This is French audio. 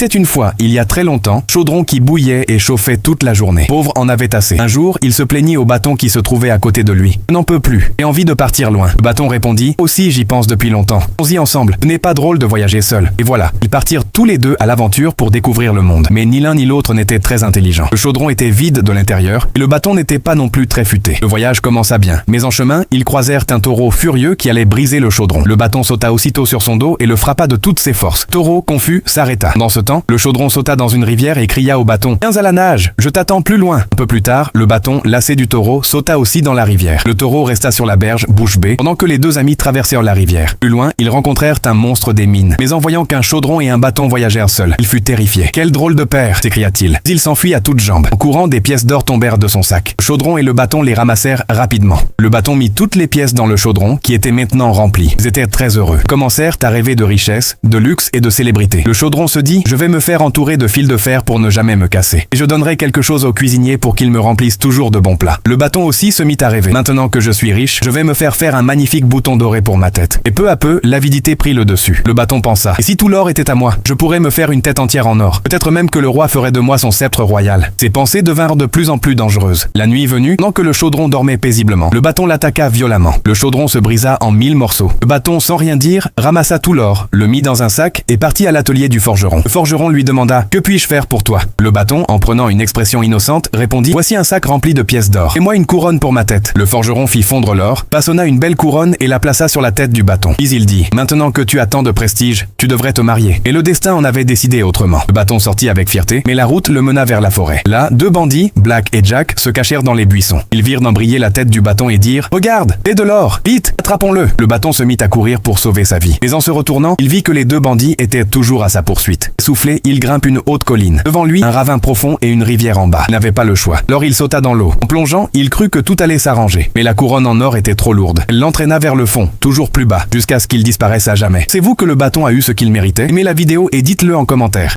C'était une fois, il y a très longtemps, chaudron qui bouillait et chauffait toute la journée. Pauvre en avait assez. Un jour, il se plaignit au bâton qui se trouvait à côté de lui. Je n'en peux plus. J'ai envie de partir loin. Le bâton répondit, aussi j'y pense depuis longtemps. Allons-y ensemble. Ce n'est pas drôle de voyager seul. Et voilà. Ils partirent tous les deux à l'aventure pour découvrir le monde. Mais ni l'un ni l'autre n'était très intelligent. Le chaudron était vide de l'intérieur et le bâton n'était pas non plus très futé. Le voyage commença bien. Mais en chemin, ils croisèrent un taureau furieux qui allait briser le chaudron. Le bâton sauta aussitôt sur son dos et le frappa de toutes ses forces. Le taureau, confus, s'arrêta. Dans ce temps, le chaudron sauta dans une rivière et cria au bâton, « Viens à la nage, je t'attends plus loin !» Un peu plus tard, le bâton, lassé du taureau, sauta aussi dans la rivière. Le taureau resta sur la berge, bouche bée, pendant que les deux amis traversèrent la rivière. Plus loin, ils rencontrèrent un monstre des mines. Mais en voyant qu'un chaudron et un bâton voyagèrent seuls, il fut terrifié. « Quel drôle de père !» s'écria-t-il. Il s'enfuit à toutes jambes. En courant, des pièces d'or tombèrent de son sac. Le chaudron et le bâton les ramassèrent rapidement. Le bâton mit toutes les pièces dans le chaudron, qui était maintenant rempli. Ils étaient très heureux. Ils commencèrent à rêver de richesse, de luxe et de célébrité. Le chaudron se dit, je vais me faire entourer de fils de fer pour ne jamais me casser. Et je donnerai quelque chose au cuisinier pour qu'il me remplisse toujours de bons plats. Le bâton aussi se mit à rêver. Maintenant que je suis riche, je vais me faire un magnifique bouton doré pour ma tête. Et peu à peu, l'avidité prit le dessus. Le bâton pensa, et si tout l'or était à moi, je pourrais me faire une tête entière en or. Peut-être même que le roi ferait de moi son sceptre royal. Ses pensées devinrent de plus en plus dangereuses. La nuit venue, pendant que le chaudron dormait paisiblement, le bâton l'attaqua violemment. Le chaudron se brisa en 1000 morceaux. Le bâton, sans rien dire, ramassa tout l'or, le mit dans un sac et partit à l'atelier du forgeron. Le forgeron lui demanda, que puis-je faire pour toi? Le bâton, en prenant une expression innocente, répondit, voici un sac rempli de pièces d'or. Fais-moi une couronne pour ma tête. Le forgeron fit fondre l'or, façonna une belle couronne et la plaça sur la tête du bâton. Puis il dit, maintenant que tu as tant de prestige, tu devrais te marier. Et le destin en avait décidé autrement. Le bâton sortit avec fierté, mais la route le mena vers la forêt. Là, deux bandits, Black et Jack, se cachèrent dans les buissons. Ils virent briller la tête du bâton et dirent, regarde, c'est de l'or, vite, attrapons-le. Le bâton se mit à courir pour sauver sa vie. Mais en se retournant, il vit que les deux bandits étaient toujours à sa poursuite. Soufflé, il grimpe une haute colline. Devant lui, un ravin profond et une rivière en bas. Il n'avait pas le choix. Alors il sauta dans l'eau. En plongeant, il crut que tout allait s'arranger. Mais la couronne en or était trop lourde. Elle l'entraîna vers le fond, toujours plus bas, jusqu'à ce qu'il disparaisse à jamais. C'est vous que le bâton a eu ce qu'il méritait? Aimez la vidéo et dites-le en commentaire.